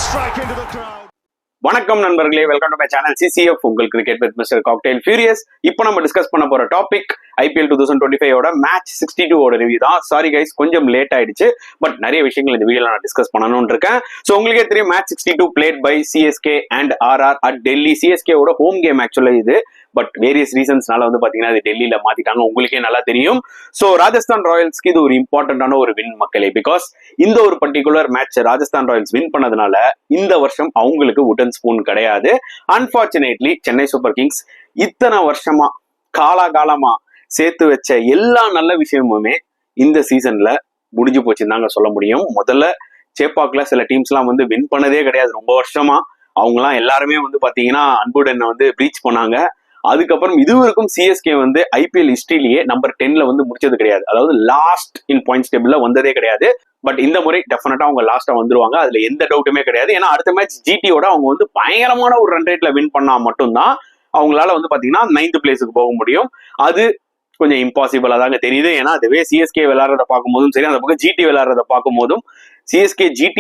strike into the crowd. வணக்கம் நண்பர்களே, welcome to my channel CCF உங்கள் cricket with mister cocktail furious. இப்போ நம்ம டிஸ்கஸ் பண்ண போற டாபிக் IPL 2025 ஓட மேட்ச் 62 ஓட ரிவ்யூ தான். சாரி கைஸ், கொஞ்சம் லேட் ஆயிடுச்சு, பட் நிறைய விஷயங்கள் இந்த வீடியோல நான் டிஸ்கஸ் பண்ணணும்னு இருக்கேன். ஸோ உங்களுக்கே தெரியும், match 62 played by CSK and RR at Delhi. CSK ஓட ஹோம் கேம் ஆக்சுவலா இது, பட் வேரியஸ் ரீசன்ஸ்னால வந்து பாத்தீங்கன்னா அது டெல்லியில மாத்திட்டாங்க, உங்களுக்கே நல்லா தெரியும். ஸோ ராஜஸ்தான் ராயல்ஸ்க்கு இது ஒரு இம்பார்ட்டன்டான ஒரு வின் மக்களே, பிகாஸ் இந்த ஒரு particular match Rajasthan Royals win பண்ணதுனால இந்த வருஷம் அவங்களுக்கு உடன் ஸ்பூன் கிடையாது. அன்பார்ச்சுனேட்லி சென்னை சூப்பர் கிங்ஸ் இத்தனை வருஷமா காலாகாலமா சேர்த்து வச்ச எல்லா நல்ல விஷயமுமே இந்த சீசன்ல முடிஞ்சு போச்சுன்னு தாங்க சொல்ல முடியும். முதல்ல சேப்பாக்ல சில டீம்ஸ் எல்லாம் வந்து வின் பண்ணதே கிடையாது ரொம்ப வருஷமா. அவங்க எல்லாம் எல்லாருமே வந்து பாத்தீங்கன்னா அன்புடனை வந்து பிரீச் பண்ணாங்க. அதுக்கப்புறம் இதுவரைக்கும் CSK வந்து IPL ஹிஸ்டரியிலேயே நம்பர் 10ல வந்து முடிச்சது கிடையாது, அதாவது லாஸ்ட் இன் பாயிண்ட்ஸ் டேபிள்ல வந்ததே கிடையாது. பட் இந்த முறை டெஃபினட்டா அவங்க லாஸ்டா வந்துருவாங்க, அதுல எந்த டவுட்டுமே கிடையாது. ஏன்னா அடுத்த மேட்ச் GTயோட அவங்க வந்து பயங்கரமான ஒரு ரன் ரேட்ல வின் பண்ணா மட்டும்தான் அவங்களால வந்து பாத்தீங்கன்னா 9th பிளேஸுக்கு போக முடியும். அது கொஞ்சம் இம்பாசிபிளா தாங்க தெரியுது. ஏன்னா அதுவே CSK விளையாடுறத பார்க்கும் போதும் சரி, அந்த பக்கம் GT விளையாடுறத பார்க்கும் போதும் CSK GT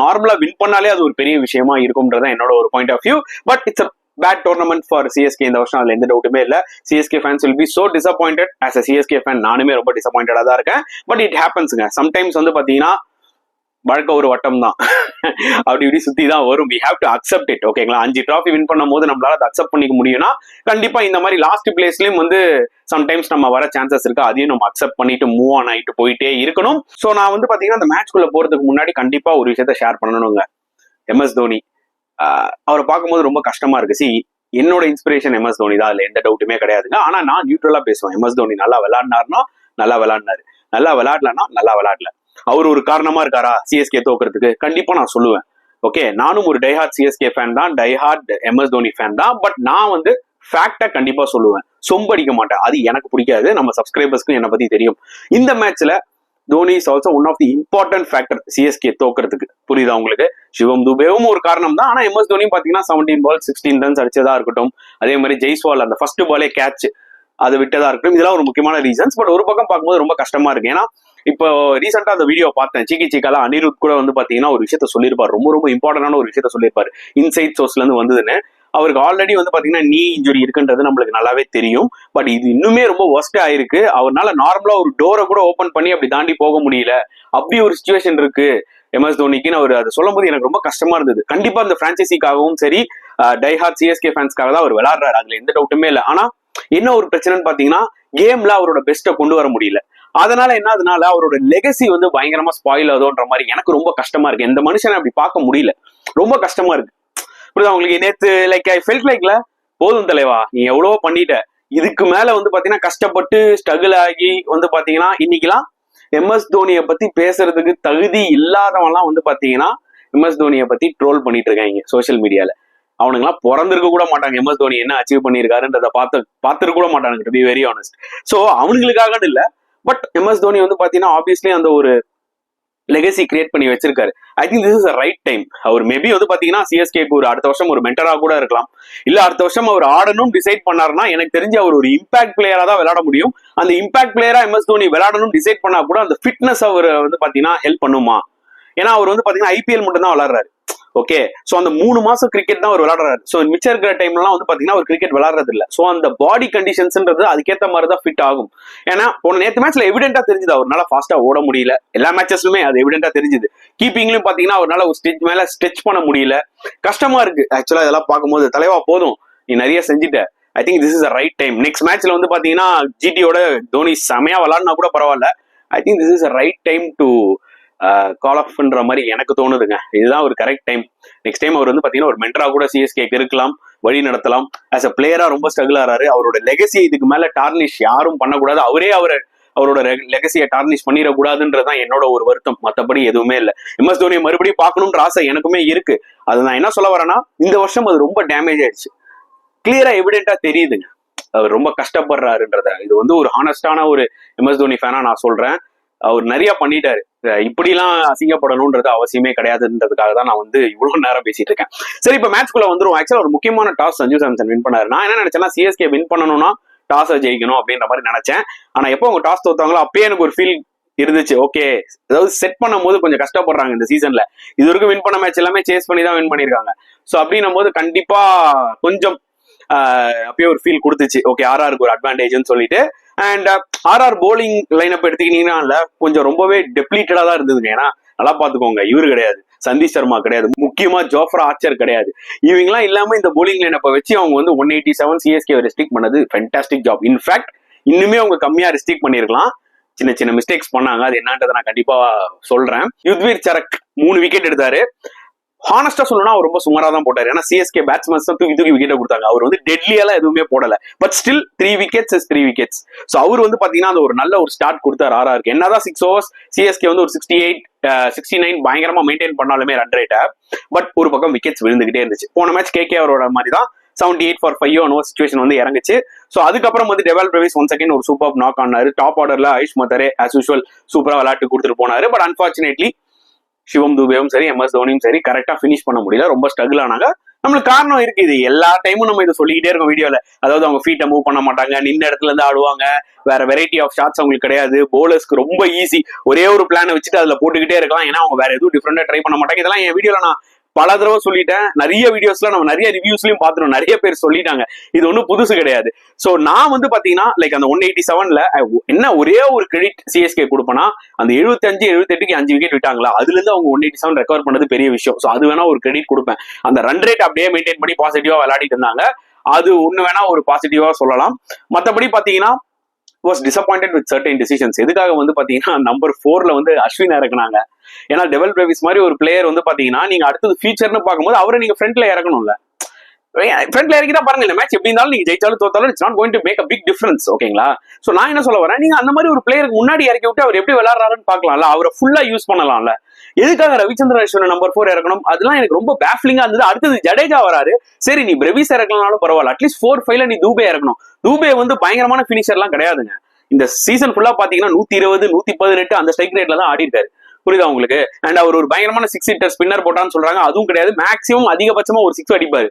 நார்மலா வின் பண்ணாலே அது ஒரு பெரிய விஷயமா இருக்கும்ன்றதான் என்னோட ஒரு point of view. But it's bad tournament for CSK இந்த வருஷம், அதுல எந்த டவுட்டுமே இல்ல. CSK fans will be so disappointed. as a CSK fan நானுமே ரொம்ப டிசப்பாயிண்டடா தான் இருக்கேன். But it ஹேப்பன்ஸ்ங்க. சம்டைம்ஸ் வந்து பாத்தீங்கன்னா வழக்க ஒரு வட்டம் தான், அப்படி இப்படி சுத்தி தான் வரும். we have to accept it. ஓகேங்களா, 5 டிராஃபி வின் பண்ணும் போது நம்மளால அதை அக்செப்ட் பண்ணிக்க முடியும்னா கண்டிப்பா இந்த மாதிரி லாஸ்ட் பிளேஸ்லயும் வந்து சம்டைம்ஸ் நம்ம வர சான்சஸ் இருக்கு. அதையும் நம்ம அக்செப்ட் பண்ணிட்டு மூவ் ஆன் ஆயிட்டு போயிட்டே இருக்கணும். சோ நான் வந்து பாத்தீங்கன்னா அந்த மேட்ச்குள்ள போறதுக்கு முன்னாடி கண்டிப்பா ஒரு விஷயத்த ஷேர் பண்ணணுங்க. MS தோனி அவரை பார்க்கும்போது ரொம்ப கஷ்டமா இருக்கு. என்னோட இன்ஸ்பிரேஷன் MS தோனி தான், அதுல எந்த டவுட்டுமே கிடையாதுங்க. ஆனா நான் நியூட்ரலா பேசுவேன். MS தோனி நல்லா விளையாடினாருன்னா நல்லா விளையாடினாரு, நல்லா விளையாடலன்னா நல்லா விளையாடல. அவர் ஒரு காரணமா இருக்காரா CSK தோக்குறதுக்கு? கண்டிப்பா நான் சொல்லுவேன். ஓகே, நானும் ஒரு டைஹார்ட் CSK ஃபேன் தான், டைஹார்ட் MS தோனி ஃபேன் தான். பட் நான் வந்து ஃபேக்டா கண்டிப்பா சொல்லுவேன், சொம்படிக்க மாட்டேன். அது எனக்கு பிடிக்காது, நம்ம சப்ஸ்கிரைபர்ஸ்க்கும் என்னை பத்தி தெரியும். இந்த மேட்ச்ல Dhoni is also one of the important factor CSK தோக்குறதுக்கு. புரியுதா உங்களுக்கு? சிவம் துபேவும் ஒரு காரணம் தான். ஆனா MS தோனியும் பாத்தீங்கன்னா 17 பால் 16 ரன்ஸ் அடிச்சதா இருக்கட்டும், அதே மாதிரி ஜெய்ஸ்வால் அந்த ஃபர்ஸ்ட் பாலே கேட்ச் அது விட்டதா இருக்கட்டும், இதெல்லாம் ஒரு முக்கியமான ரீசன்ஸ். பட் ஒரு பக்கம் பார்க்கும்போது ரொம்ப கஷ்டமா இருக்கு. ஏன்னா இப்போ ரீசெண்டா அந்த வீடியோ பார்த்தேன், சிக்கால அனிருத் கூட வந்து பாத்தீங்கன்னா ஒரு விஷயத்த சொல்லியிருப்பாரு, ரொம்ப ரொம்ப இம்பார்ட்டன்டான ஒரு விஷயத்த சொல்லியிருப்பாரு. இன்சைட் சோர்ஸ்ல இருந்து வந்ததுன்னு. அவருக்கு ஆல்ரெடி வந்து பாத்தீங்கன்னா நீ இன்ஜுரி இருக்குன்றது நம்மளுக்கு நல்லாவே தெரியும். பட் இது இன்னுமே ரொம்ப ஒர்ஸ்ட் ஆயிருக்கு. அவரால் நார்மலா ஒரு டோரை கூட ஓபன் பண்ணி அப்படி தாண்டி போக முடியல. அப்படி ஒரு சுச்சுவேஷன் இருக்கு MS தோனிக்குன்னு அவர் அதை சொல்லும் போது எனக்கு ரொம்ப கஷ்டமா இருந்தது. கண்டிப்பா இந்த பிரான்சைசிக்காகவும் சரி, டைஹார்ட் CSK ஃபேன்ஸ்க்காக தான் அவர் விளையாடுறாரு, அதுல எந்த டவுட்டுமே இல்லை. ஆனா என்ன ஒரு பிரச்சனைன்னு பாத்தீங்கன்னா கேம்ல அவரோட பெஸ்ட்டை கொண்டு வர முடியல. அதனால என்ன, அதனால அவரோட லெகசி வந்து பயங்கரமா ஸ்பாயில் ஆகுதுன்ற மாதிரி எனக்கு ரொம்ப கஷ்டமா இருக்கு. இந்த மனுஷனை அப்படி பார்க்க முடியல, ரொம்ப கஷ்டமா இருக்கு. புரியுதா உங்களுக்கு? நேத்து ஐ ஃபெல்ட் லைக்ல போதும் தலைவா, நீ எவ்வளவோ பண்ணிட்ட, இதுக்கு மேல வந்து பாத்தீங்கன்னா கஷ்டப்பட்டு ஸ்ட்ரகிள் ஆகி வந்து பாத்தீங்கன்னா இன்னைக்கெல்லாம் MS தோனியை பத்தி பேசுறதுக்கு தகுதி இல்லாதவன்லாம் வந்து பாத்தீங்கன்னா MS தோனியை பத்தி ட்ரோல் பண்ணிட்டு இருக்காங்க சோசியல் மீடியால. அவனுங்கெல்லாம் பிறந்திருக்க கூட மாட்டாங்க MS தோனி என்ன அச்சீவ் பண்ணியிருக்காருன்றதை பார்த்துருக்க கூட மாட்டானுங்க, to be very honest. So அவனுங்களுக்காக இல்ல, பட் MS தோனி வந்து பாத்தீங்கன்னா ஆப்வியஸ்லி அந்த ஒரு லெகசி கிரியேட் பண்ணி வச்சிருக்காரு. I think this is a right time. அவர் மேபி வந்து பாத்தீங்கன்னா CSKக்கு ஒரு அடுத்த வருஷம் ஒரு மென்டரா கூட இருக்கலாம், இல்ல அடுத்த வருஷம் அவர் ஆடணும் டிசைட் பண்ணாருன்னா எனக்கு தெரிஞ்சு அவர் ஒரு இம்பாக்ட் பிளேயரா தான் விளையாட முடியும். அந்த இம்பாக்ட் பிளேயரா MS தோனி விளையாடணும் டிசைட் பண்ணா கூட அந்த ஃபிட்னஸ் அவர் வந்து பாத்தீங்கன்னா ஹெல்ப் பண்ணுமா? ஏன்னா அவர் வந்து பாத்தீங்கன்னா IPL மட்டும் தான் விளையாடுறாரு. ஓகே, சோ அந்த 3 மாசம் கிரிக்கெட் தான் அவர் விளையாடுறாரு. சோ மிச்சம் இருக்கிற டைம்லாம் வந்து பாத்தீங்கன்னா அவர் கிரிக்கெட் விளையாடுறது இல்ல. சோ அந்த பாடி கண்டிஷன்ஸ்ன்றது அதுக்கேற்ற மாதிரி தான் ஃபிட் ஆகும். ஏன்னா நேற்று மேட்ச்ல எவிடென்டா தெரிஞ்சது அவரால் ஃபாஸ்டா ஓட முடியல. எல்லா மேட்சஸ்லுமே அது எவிடென்டா தெரிஞ்சது. கீப்பிங்லயும் பாத்தீங்கன்னா அவரால் ஒரு ஸ்டெச் மேல ஸ்ட்ரெச் பண்ண முடியல. கஷ்டமா இருக்கு ஆக்சுவலா இதெல்லாம் பார்க்கும்போது. தலைவா போதும், நீ நிறைய செஞ்சுட்ட. I think this is a right time. Next மேட்ச்ல வந்து பாத்தீங்கன்னா GTயோட தோனி செமையா விளையாடினா கூட பரவாயில்ல. I think this is a right time to call off பண்ற மாதிரி எனக்கு தோணுதுங்க. இதுதான் ஒரு கரெக்ட் டைம். நெக்ஸ்ட் டைம் அவர் வந்து பாத்தீங்கன்னா ஒரு மென்டரா கூட CSKக்கு இருக்கலாம், வழி நடத்தலாம். ஆஸ் அ பிளேயரா ரொம்ப ஸ்ட்ரகிள் ஆறாரு. அவரோட லெகசி இதுக்கு மேல டார்னிஷ் யாரும் பண்ணக்கூடாது. அவரோட லெகசியை டார்னிஷ் பண்ணிடக்கூடாதுன்றதுதான் என்னோட ஒரு வருத்தம். மற்றபடி எதுவுமே இல்லை. MS தோனியை மறுபடியும் பார்க்கணும்ன்ற ஆசை எனக்குமே இருக்கு. அது நான் என்ன சொல்ல வரேன்னா, இந்த வருஷம் அது ரொம்ப டேமேஜ் ஆயிடுச்சு. கிளியரா எவிடென்டா தெரியுதுங்க அவர் ரொம்ப கஷ்டப்படுறாருன்றத. இது வந்து ஒரு ஹானஸ்டான ஒரு MS தோனி ஃபேனா நான் சொல்றேன். அவர் நிறைய பண்ணிட்டாரு. இப்படிலாம் அசிங்கப்படணும்ன்றது அவசியமே கிடையாதுன்றதுக்காக தான் நான் வந்து இவ்வளவு நேரம் பேசிட்டு இருக்கேன். சரி, இப்ப மேட்ச்குள்ள வந்துரும். ஆக்சுவலா ஒரு முக்கியமான டாஸ் சஞ்சு சாம்சன் வின் பண்ணாரு. நான் என்ன நினைச்சேன்னா CSK வின் பண்ணணும்னா டாஸை ஜெயிக்கணும் அப்படின்ற மாதிரி நினைச்சேன். ஆனா எப்போ அவங்க டாஸ் தோத்தாங்களோ அப்பயே எனக்கு ஒரு ஃபீல் இருந்துச்சு. ஓகே, அதாவது செட் பண்ணும் போது கொஞ்சம் கஷ்டப்படுறாங்க இந்த சீசன்ல. இது வரைக்கும் வின் பண்ண மேட்ச் எல்லாமே சேஸ் பண்ணி தான் வின் பண்ணிருக்காங்க. ஸோ அப்படின்னும் போது கண்டிப்பா கொஞ்சம் அப்பயே ஒரு ஃபீல் கொடுத்துச்சு. ஓகே, ஆர்ஆருக்கு ஒரு அட்வான்டேஜ்னு சொல்லிட்டு. அண்ட் ஆர்ஆர் போலிங் லைனப் எடுத்துக்கிட்டீங்கன்னா கொஞ்சம் ரொம்பவே டெப்ளீட்டடா தான் இருந்ததுங்க. ஏன்னா நல்லா பாத்துக்கோங்க, இவரு கிடையாது, சந்தீஷ் சர்மா கிடையாது, முக்கியமா ஜோஃப்ரா ஆர்ச்சர் கிடையாது. இவங்கெல்லாம் இல்லாம இந்த போலிங் லைனப்பை வச்சு அவங்க வந்து 187 சிஎஸ்கே ரெஸ்ட்ரிக்ட் பண்ணது ஃபென்டாஸ்டிக் ஜாப். இன்ஃபேக்ட் இன்னுமே அவங்க கம்மியா ரெஸ்ட்ரிக்ட் பண்ணிருக்கலாம். சின்ன சின்ன மிஸ்டேக்ஸ் பண்ணாங்க, அது என்னன்றதை நான் கண்டிப்பா சொல்றேன். யுத்வீர் சரக் 3 விக்கெட் எடுத்தாரு. ஹானஸ்டா சொல்லணும்னா அவர் ரொம்ப சுமாரா தான் போட்டாரு. ஏன்னா சிஎஸ்கே பேட்ஸ்மேன்ஸ் தான் தூக்கி விக்கெட்டை கொடுத்தாங்க. அவர் வந்து டெட்லியெல்லாம் எதுவுமே போடல. But still 3 wickets is 3 wickets. So அவர் வந்து பாத்தீங்கன்னா அது ஒரு நல்ல ஒரு ஸ்டார்ட் கொடுத்தாரு ஆர்ஆருக்கு. என்னதான் 6 ஓவர்ஸ் சிஎஸ்கே வந்து ஒரு 68 69 பயங்கரமா மெயின்டைன் பண்ணாலுமே ரன் ரேட்டை, பட் ஒரு பக்கம் விக்கெட்ஸ் விழுந்துகிட்டே இருந்துச்சு. போன மேட்ச் கேகே அவரோட மாதிரி தான் 78 for 5 நோ சிச்சுவேஷன் வந்து இறங்குச்சு. ஸோ அதுக்கப்புறம் வந்து டெவல் பிரவிஸ் ஒன்ஸ் அகைன் ஒரு சூப்பர் நாக் ஆனாரு. டாப் ஆர்டர்ல ஆயுஷ் மத்தரே ஆஸ் யூஷுவல் சூப்பரா விளையாட்டு கொடுத்துட்டு போனாரு. பட் அன்பார்ச்சுனேட்லி சிவம் துபேவும் சரி எம்எஸ் தோனியும் சரி கரெக்டா பினிஷ் பண்ண முடியல. ரொம்ப ஸ்ட்ரகிள் ஆனாங்க. நம்மளுக்கு காரணம் இருக்கு. இது எல்லா டைமும் நம்ம இதை சொல்லிக்கிட்டே இருக்கோம் வீடியோல. அதாவது அவங்க ஃபீட்டை மூவ் பண்ண மாட்டாங்க, நின்ன இடத்துல இருந்து ஆடுவாங்க, வேற வெரைட்டி ஆஃப் ஷாட்ஸ் அவங்களுக்கு கிடையாது. போலர்ஸ்க்கு ரொம்ப ஈஸி, ஒரே ஒரு பிளானை வச்சுட்டு அதுல போட்டுக்கிட்டே இருக்கலாம். ஏன்னா அவங்க வேற எதுவும் டிஃப்ரெண்டா ட்ரை பண்ண மாட்டாங்க. இதெல்லாம் என் வீடியோல நான் பல தடவை சொல்லிட்டேன். நிறைய வீடியோஸ்ல நம்ம நிறைய ரிவ்யூஸ்லயும் பாத்துறோம், நிறைய பேர் சொல்லிட்டாங்க. இது ஒன்றும் புதுசு கிடையாது. சோ நான் வந்து பாத்தீங்கன்னா லைக் அந்த 187ல என்ன ஒரே ஒரு கிரெடிட் சிஎஸ்கே கொடுப்பேன்னா, அந்த 75 78க்கு 5 விக்கெட் விட்டாங்களா, அதுல இருந்து அவங்க 187 ரெக்கவர் பண்ணது பெரிய விஷயம். சோ அது வேணா ஒரு கிரெடிட் கொடுப்பேன். அந்த ரன் ரேட் அப்படியே மெயின்டைன் பண்ணி பாசிட்டிவா விளையாடிட்டு இருந்தாங்க. அது ஒண்ணு வேணா ஒரு பாசிட்டிவா சொல்லலாம். மத்தபடி பாத்தீங்கன்னா was disappointed with certain decisions. எதுக்காக வந்து பாத்தீங்கன்னா நம்பர் 4ல வந்து அஸ்வின் இறக்குனாங்க. ஏன்னா டெவல் பிரவிஸ் மாதிரி ஒரு பிளேயர் வந்து பாத்தீங்கன்னா நீங்க அடுத்தது ஃபியூச்சர்னு பார்க்கும்போது அவரை நீங்க ஃப்ரண்ட்ல இறக்கணும்ல. ஃப்ரண்ட்ல இறக்கிட்டா பாருங்க, இந்த மேட்ச் எப்படி இருந்தாலும் நீங்க ஜெயிச்சாலும் தோத்தாலும் it's not going to make a big difference. ஓகேங்களா? சோ நான் என்ன சொல்ல வரேன், நீங்க அந்த மாதிரி ஒரு பிளேயருக்கு முன்னாடி இறக்கி விட்டு அவர் எப்படி விளையாடுறாருன்னு பாக்கலாம்ல, அவரை ஃபுல்லா யூஸ் பண்ணலாம்ல. எதுக்காக ரவிச்சந்திரன் அஸ்வின் நம்பர் 4 இறக்கணும்? அதெல்லாம் எனக்கு ரொம்ப பேஃப்லிங்கா இருந்தது. அடுத்தது ஜடேஜா வராரு, சரி நீ பிரவிஸ் இறக்கலனாலும் பரவாயில்ல, அட்லீஸ்ட் 4-5ல நீ தூபே இறக்கணும். தூபே வந்து பயங்கரமான பினிஷர்லாம் கிடையாதுங்க. இந்த சீசன் ஃபுல்லா பாத்தீங்கன்னா 120 118 அந்த ஸ்ட்ரைக் ரேட்ல தான் ஆடி இருக்காரு. புரியுதா உங்களுக்கு? அண்ட் அவர் ஒரு பயங்கரமான 6 ஹிட்டர் ஸ்பின்னர் போட்டான்னு சொல்றாங்க, அதுவும் கிடையாது. மேக்ஸிமம் அதிகபட்சமா ஒரு 6 அடிப்பாரு.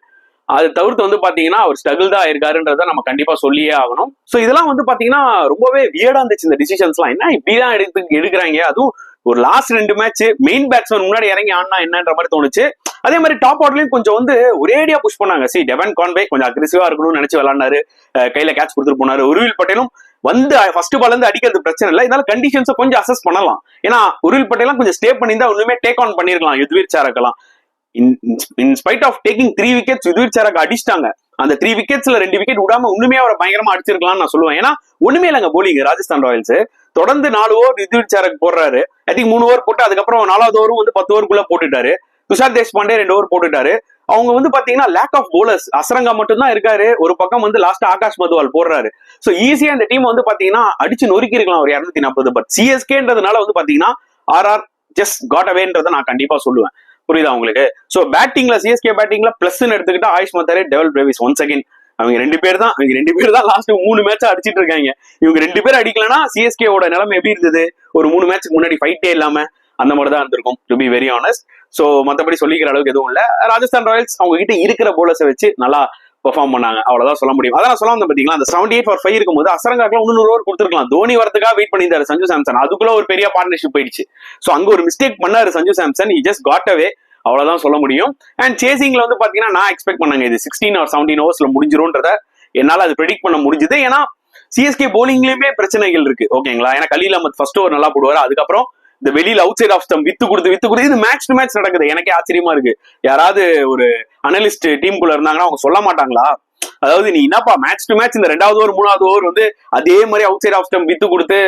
அது தவிர்த்து வந்து பாத்தீங்கன்னா அவர் ஸ்ட்ரகிள் தான் இருக்காருன்றத நம்ம கண்டிப்பா சொல்லியே ஆகணும். சோ இதெல்லாம் வந்து பாத்தீங்கன்னா ரொம்பவே வியர்டா இருந்துச்சு இந்த டிசிஷன்ஸ்லாம். என்ன இப்படிதான் எடுக்கிறாங்க? அதுவும் ஒரு லாஸ்ட் 2 மேட்ச் மெயின் பேட்ஸ்மேன் முன்னாடி இறங்கி ஆனா என்னன்ற மாதிரி தோணுச்சு. அதே மாதிரி டாப் ஆர்டர்லயும் கொஞ்சம் வந்து ஒரேடியா புஷ் பண்ணாங்க. டெவன் கான்வே கொஞ்சம் அக்ரெசிவா இருக்கணும்னு நினைச்சு விளையாண்டாரு, கையில கேட்ச் கொடுத்துட்டு போனாரு. உருவில் பட்டேலும் வந்து ஃபர்ஸ்ட் பால்ல இருந்து அடிக்கிறது பிரச்சனை இல்லை, இதனால கண்டிஷன்ஸை கொஞ்சம் அசஸ் பண்ணலாம். ஏன்னா உருவில் பட்டேலாம் கொஞ்சம் ஸ்டே பண்ணியிருந்தா ஒண்ணுமே டேக் ஆன் பண்ணிருக்கலாம் யுத்வீர் சாரக்கெல்லாம். In spite of taking 3 wickets Yudhvir Charak அடிச்சிட்டாங்க. அந்த 3 விக்கெட்ஸ்ல 2 விக்கெட் விடாம ஒண்ணுமே அவரை பயங்கரமா அடிச்சிருக்கலாம்னு நான் சொல்லுவேன். ஏன்னா ஒண்ணுமே இல்லைங்க போலிங். ராஜஸ்தான் ராயல்ஸ் தொடர்ந்து 4 ஓவர் யுத்வீர் சாரக் போடுறாரு. ஐ திங்க் 3 ஓவர் போட்டு அதுக்கப்புறம் 4வது ஓவரும் வந்து 10 ஓவருக்குள்ள போட்டுட்டாரு. துஷார் தேஷ்பாண்டே 2 ஓவர் போட்டுட்டாரு. அவங்க வந்து பாத்தீங்கன்னா லேக் ஆஃப் போலர்ஸ், அசரங்கா மட்டும் தான் இருக்காரு. ஒரு பக்கம் வந்து லாஸ்ட் ஆகாஷ் மதுவால் போடுறாரு. சோ ஈஸியா இந்த டீம் வந்து பாத்தீங்கன்னா அடிச்சு நொறுக்கி இருக்கலாம் ஒரு 240. பட் சிஎஸ்கேன்றதுனால வந்து பாத்தீங்கன்னா ஆர்ஆர் ஜஸ்ட் காட் அவேன்றதை நான் கண்டிப்பா சொல்லுவேன். புரியுதா உங்களுக்கு? சோ பேட்டிங்ல சிஎஸ்கே பேட்டிங்ல பிளஸ் எடுத்துக்கிட்டா ஆயுஷ் மத்தாரே, டெவல் பிரவிஸ் ஒன்ஸ் அகைன் அவங்க 2 பேர் தான் லாஸ்ட் 3 மேட்ச் அடிச்சிட்டு இருக்காங்க. இவங்க 2 பேர் அடிக்கலன்னா சிஎஸ்கே ஓட நிலைமை எப்படி இருந்தது? ஒரு 3 மேட்ச்க்கு முன்னாடி ஃபைட்டே இல்லாம அந்த மாதிரி தான் இருந்திருக்கும், to be very honest. So மத்தபடி சொல்லிக்கிற அளவுக்கு எதுவும் இல்ல. ராஜஸ்தான் ராயல்ஸ் அவங்க கிட்ட இருக்கிற போலர்ஸை வச்சு நல்லா பெர்ஃபார்ம் பண்ணாங்க, அவ்வளவுதான் சொல்ல முடியும். அதான் சொல்ல வந்தேன் பாத்தீங்களா, அந்த 78 for 5 இருக்கும்போது அசரங்காக்கு 100 ஓவர் கொடுத்துருக்கலாம். தோனி வரதுக்காக வெயிட் பண்ணியிருந்தாரு சஞ்சு சாம்சன். அதுக்குள்ள ஒரு பெரிய பார்ட்னர்ஷிப் போயிடுச்சு. சோ அங்க ஒரு மிஸ்டேக் பண்ணாரு Sanju Samson. he just got away, அவ்வளவுதான் சொல்ல முடியும். அண்ட் சேசிங்ல வந்து பாத்தீங்கன்னா நான் எக்ஸ்பெக்ட் பண்ணாங்க இது 16 or 17 ஓவர்ஸ்ல முடிஞ்சிரும்ன்றத என்னால அது ப்ரெடிக்ட் பண்ண முடிஞ்சது. ஏன்னா சிஎஸ்கே போலிங்லயுமே பிரச்சனைகள் இருக்கு. ஓகேங்களா? ஏன்னா கலீல் அஹ்மத் ஃபர்ஸ்ட் ஓவர் நல்லா போடுவாரு, அதுக்கப்புறம் இந்த வெளியில out side of stump with கொடுத்து இது மேட்ச் டு மேட்ச் நடக்குது. எனக்கே ஆச்சரியமா இருக்கு. யாராவது ஒரு அனலிஸ்ட் டீமுக்குள்ள இருந்தாங்கன்னா அவங்க சொல்ல மாட்டாங்களா? அதாவது நீ என்னப்பா மேட்ச் டு மேட்ச் இந்த 2வது ஓவர் 3வது ஓவர் வந்து அதே மாதிரி out side of stump with கொடுத்து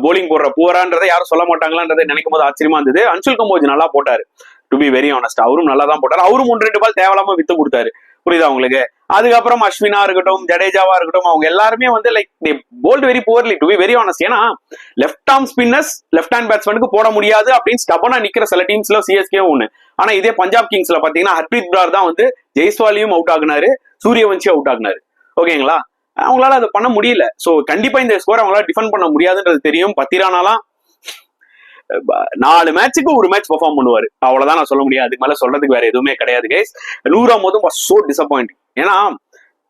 போலிங் போடுற போறான்றதை யாரும் சொல்ல மாட்டாங்களான்றதை நினைக்கும் போது ஆச்சரியமா இருந்தது. அன்சுல் கம்போஜ் நல்லா போட்டாரு, டு பி வெரி ஆனஸ்ட். அவரும் நல்லா தான் போட்டாரு. அவரும் 1-2 பால் தேவலாம வித்து கொடுத்தாரு. புரியுதா உங்களுக்கு? அதுக்கப்புறம் அஸ்வினா இருக்கட்டும், ஜடேஜாவா இருக்கட்டும், அவங்க எல்லாருமே வந்து like they bowled very poorly, to be very honest. ஏன்னா left arm spinners left hand பேட்ஸ்மேனுக்கு போட முடியாது அப்படின்னு ஸ்டபனா நிக்கிற சில டீம்ஸ்ல சிஎஸ்கே ஒண்ணு. ஆனா இதே பஞ்சாப் கிங்ஸ்ல பாத்தீங்கன்னா ஹர்ப்ரீத் பிரார் தான் வந்து ஜெய்ஸ்வாலியும் அவுட் ஆகுனாரு, சூரியவன்சியும் அவுட் ஆகுனாரு. ஓகேங்களா? அவங்களால அதை பண்ண முடியல. சோ கண்டிப்பா இந்த ஸ்கோர் அவங்களால டிஃபெண்ட் பண்ண முடியாதுன்றது தெரியும். பத்திரானாலாம் 4 மேட்சுக்கு ஒரு மேட்ச் பெர்ஃபார்ம் பண்ணுவாரு, அவ்வளவுதான் நான் சொல்ல முடியாது. அதுக்கு மேல சொல்றதுக்கு வேற எதுவுமே கிடையாது கைஸ். 100 was so disappointing. ஏன்னா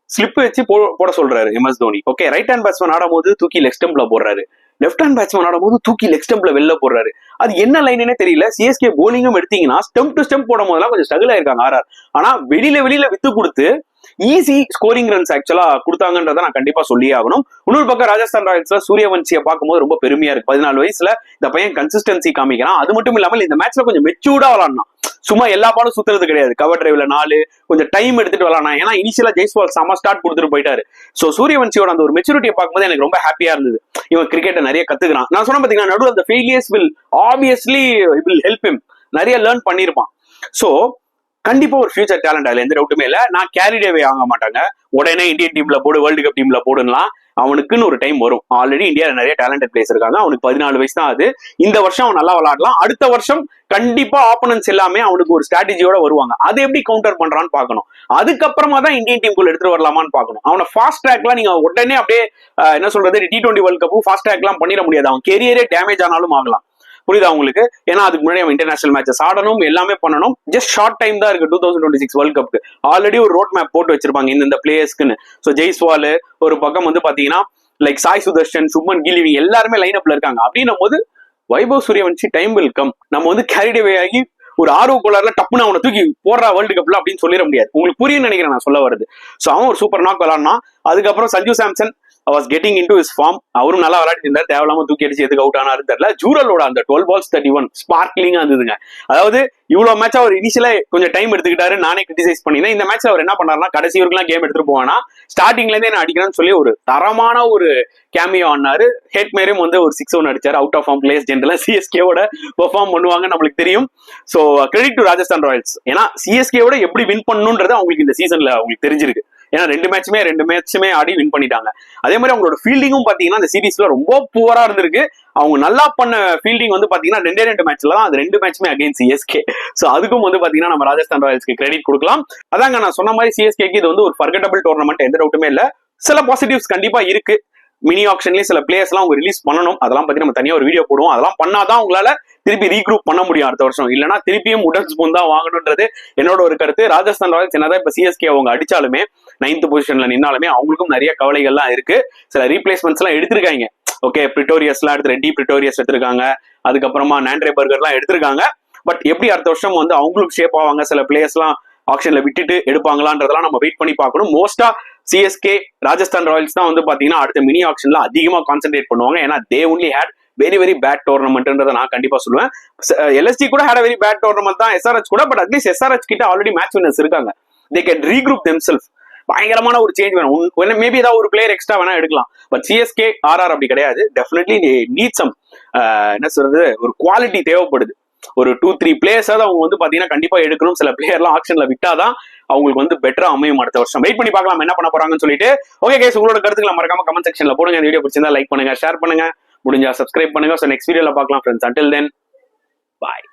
ஸ்லிப் வச்சு போட சொல்றாரு MS Dhoni. Okay, right hand batsman ஆடும் போது தூக்கி லெக் ஸ்டம்ப்ல போடுறாரு. லெஃப்ட் ஹேண்ட் பேட்ஸ்மேன் ஆடும்போது தூக்கி லெக் ஸ்டெம்ப்ல வெளில போடுறாரு. அது என்ன லைனே தெரியல. சிஎஸ்கே போலிங்கும் எடுத்தீங்கன்னா ஸ்டெம்ப் டு ஸ்டெம்ப் போடும் போதெல்லாம் கொஞ்சம் ஸ்ட்ரகிள் ஆயிருக்காங்க ஆர்ஆர். ஆனா வெளியில வித்து கொடுத்து ஈஸி ஸ்கோரிங் ரன்ஸ் ஆக்சுவலா கொடுத்தாங்கன்றத நான் கண்டிப்பா சொல்லியே ஆகணும். இன்னொரு பக்கம் ராஜஸ்தான் ராயல்ஸ்ல சூரியவன்சியை பார்க்கும்போது ரொம்ப பெருமையா இருக்கு. 14 வயசுல இந்த பையன் கன்சிஸ்டன்சி காமிக்கிறான். அது மட்டும் இல்லாமல் இந்த மேட்ச்ல கொஞ்சம் மெச்சூர்டா விளாட்னா. சும்மா எல்லா பாலும் சுத்துறது கிடையாது. கவர் டிரைவ்ல 4 கொஞ்சம் டைம் எடுத்துட்டு விளாட்னா. ஏன்னா இனிஷியலா ஜெய்ஸ்வால் செம ஸ்டார்ட் கொடுத்துட்டு போயிட்டாரு. சோ சூரியவன்சியோட அந்த ஒரு மெச்சூரிட்டியை பார்க்கும்போது எனக்கு ரொம்ப ஹாப்பியா இருந்தது. இவன் கிரிக்கெட்டை நிறைய கத்துக்கிறான். நான் சொன்ன பாத்தீங்கன்னா நடுவில் அந்த failures will obviously will help him. நிறைய லேர்ன் பண்ணிருப்பான். சோ கண்டிப்பா ஒரு ஃபியூச்சர் டேலண்ட் அதுல எந்த டவுட்டுமே இல்ல. நான் கேரிடேவே வாங்க மாட்டாங்க. உடனே இந்தியன் டீம்ல போடு, வேர்ல்டு கப் டீம்ல போடுலாம். அவனுக்குன்னு ஒரு டைம் வரும். ஆல்ரெடி இந்தியாவில் நிறைய டேலண்டட் பிளேயர்ஸ் இருக்காங்க. அவனுக்கு 14 வயசு தான் ஆகுது. இந்த வருஷம் அவன் நல்லா விளையாடலாம். அடுத்த வருஷம் கண்டிப்பா ஆப்போனன்ட்ஸ் எல்லாமே அவனுக்கு ஒரு ஸ்ட்ராட்டஜியோட வருவாங்க. அதை எப்படி கவுண்டர் பண்றான்னு பார்க்கணும். அதுக்கப்புறமா தான் இந்தியன் டீமுக்குள்ள எடுத்துட்டு வரலாமான்னு பார்க்கணும். அவனை ஃபாஸ்ட் ட்ராக்லாம் நீங்க உடனே அப்படியே என்ன சொல்றது T20 வேர்ல்ட் கப் ஃபாஸ்ட் ட்ராக்லாம் பண்ணிட முடியாது. அவன் கெரியரே டேமேஜ் ஆனாலும் ஆகலாம். புரியுதா உங்களுக்கு? ஏன்னா அதுக்கு முன்னாடி அவன் இன்டர்நேஷனல் மேட்சஸ் ஆடணும், எல்லாமே பண்ணணும். ஜஸ்ட் ஷார்ட் டைம் தான் இருக்கு 2026 வேர்ல்ட் கப்க்கு. ஆல்ரெடி ஒரு ரோட் மேப் போட்டு வச்சிருப்பாங்க இந்த பிளேயர்ஸ்க்குன்னு. ஸோ ஜெய்ஸ்வால் ஒரு பக்கம் வந்து பாத்தீங்கன்னா லைக் சாய் சுதர்ஷன், சுப்மன் கில் இவங்க எல்லாருமே லைன் அப்ல இருக்காங்க. அப்படின்னும் போது Vaibhav Suryavanshi time will come. நம்ம வந்து கேரிடே ஆகி ஒரு ஆர்வக்குள்ளார்ல டப்புன்னு அவனை தூக்கி போடுறா வேர்ல்டு கப்ல அப்படின்னு சொல்லிட முடியாது. உங்களுக்கு புரியும் நினைக்கிறேன் நான் சொல்ல வருது. ஸோ அவன் ஒரு சூப்பர் நாக் விளாட்னா. அதுக்கப்புறம் Sanju Samson was getting into his form. அவரும் நல்லா விளையாட்டு இருந்தார். தேவையில்லாம தூக்கி அடிச்சு எதுக்கு அவுட் ஆனாரு தெரியல. ஜூரலோட அந்த 12 balls 31 ஸ்பார்க்லிங்கா இருந்ததுங்க. அதாவது இவ்வளவு மேட்ச் அவர் இனிஷியலா கொஞ்சம் டைம் எடுத்துக்கிட்டாரு. நானே கிரிட்டிசைஸ் பண்ணினேன். இந்த மேட்ச்ல அவர் என்ன பண்ணாருன்னா கடைசி வரைக்கும் கேம் எடுத்துட்டு போவானா ஸ்டார்டிங்ல இருந்தே நான் அடிக்கிறேன்னு சொல்லி ஒரு தரமான ஒரு கேமியோ ஆனாரு. ஹேட் மேரும் வந்து ஒரு 6 1 அடிச்சாரு. அவுட் ஆஃப் ஃபார்ம் பிளேயர்ஸ் ஜென்ரலா சிஎஸ்கேவோட பெர்ஃபார்ம் பண்ணுவாங்க நம்மளுக்கு தெரியும். So credit to Rajasthan Royals. ஏன்னா சிஎஸ்கேவோட எப்படி வின் பண்ணணும்ன்றது அவங்களுக்கு இந்த சீசன்ல அவங்களுக்கு தெரிஞ்சிருக்கு. ஏன்னா ரெண்டு மேட்சுமே ஆடி வின் பண்ணிட்டாங்க. அதே மாதிரி அவங்களோட ஃபீல்டிங்கும் பாத்தீங்கன்னா இந்த சீரீஸ்ல ரொம்ப புவரா இருந்திருக்கு. அவங்க நல்லா பண்ண ஃபீல்டிங் வந்து பாத்தீங்கன்னா 2 மேட்ச்ல தான். அது 2 மேட்சுமே அகைன்ஸ்ட் சிஎஸ்கே. சோ அதுக்கும் வந்து பாத்தீங்கன்னா நம்ம ராஜஸ்தான் ராயல்ஸ்க்கு கிரெடிட் கொடுக்கலாம். அதாங்க நான் சொன்ன மாதிரி சிஎஸ்கேக்கு இது வந்து ஒரு ஃபர்கட்டபிள் டோர்னமெண்ட், எந்த டவுட்டுமே இல்ல. சில பாசிட்டிவ்ஸ் கண்டிப்பா இருக்கு. மினி ஆக்ஷன்லயும் சில பிளேயர்ஸ் எல்லாம் அவங்க ரிலீஸ் பண்ணணும். அதெல்லாம் பத்தி நம்ம தனியா ஒரு வீடியோ போடுவோம். அதெல்லாம் பண்ணாதான் உங்களால திருப்பி ரீக்ரூப் பண்ண முடியும் அடுத்த வருஷம். இல்லைன்னா திருப்பியும் உடன் ஸ்பூன் தான் வாங்கணும்ன்றது என்னோட ஒரு கருத்து. ராஜஸ்தான் ராயல்ஸ் என்னதான் இப்ப சிஎஸ்கே அவங்க அடிச்சாலுமே 9th பொசிஷன்ல நின்னாலுமே அவங்களுக்கும் நிறைய கவலைகள்லாம் இருக்கு. சில ரீப்ளேஸ்மெண்ட்ஸ் எல்லாம் எடுத்திருக்காங்க. ஓகே, பிரிட்டோரியஸ் எல்லாம் எடுத்து ரெட்டி பிரிட்டோரியஸ் எடுத்திருக்காங்க. அதுக்கப்புறமா நாண்ட்ரே பர்கர் எல்லாம் எடுத்திருக்காங்க. பட் எப்படி அடுத்த வருஷம் வந்து அவங்களுக்கு ஷேப் ஆவாங்க, சில பிளேயர்ஸ் எல்லாம் ஆக்ஷன்ல விட்டுட்டு எடுப்பாங்களான்றதெல்லாம் நம்ம வெயிட் பண்ணி பார்க்கணும். மோஸ்டா சிஎஸ்கே ராஜஸ்தான் ராயல்ஸ் தான் வந்து பாத்தீங்கன்னா அடுத்த மினி ஆக்ஷன்ல அதிகமா கான்சென்ட்ரேட் பண்ணுவாங்க. ஏன்னா they only had very very bad டோர்னமெண்ட்ன்றதை நான் கண்டிப்பா சொல்லுவேன். எல்எஸ்டி கூட ஹேட் வெரி பேட் டோர்னமெண்ட் தான், எஸ்ஆர்எச் கூட. பட் அட்லீஸ்ட் எஸ்ஆர்எச் கிட்ட ஆல்ரெடி மேட்ச் வின்னர்ஸ் இருக்காங்க. They can regroup themself. பயங்கரமான ஒரு சேஞ்ச் வேணும். மேபி ஏதாவது ஒரு பிளேயர் எக்ஸ்ட்ரா வேணா எடுக்கலாம். பட் சிஎஸ்கே ஆர்ஆர் அப்படி கிடையாது. டெஃபினெட்லி நீட் சம் என்ன சொல்றது ஒரு குவாலிட்டி தேவைப்படுது. ஒரு 2-3 பிளேயர்ஸாவது அவங்க வந்து பாத்தீங்கன்னா கண்டிப்பா எடுக்கணும். சில பிளேயர்லாம் ஆக்ஷன்ல விட்டாதான் அவங்களுக்கு வந்து பெட்டரா அமையும் அடுத்த வருஷம். வெயிட் பண்ணி பார்க்கலாம் என்ன பண்ண போறாங்கன்னு சொல்லிட்டு. ஓகே கைஸ், உங்களோட கருத்துக்களை மறக்காம கமெண்ட் செக்ஷன்ல போடுங்க. இந்த வீடியோ பிடிச்சிருந்தா லைக் பண்ணுங்க, ஷேர் பண்ணுங்க, முடிஞ்சா சப்ஸ்கிரைப் பண்ணுங்க. ஸோ நெக்ஸ்ட் வீடியோல பார்க்கலாம் ஃப்ரெண்ட்ஸ். அன்டில் தென் பாய்.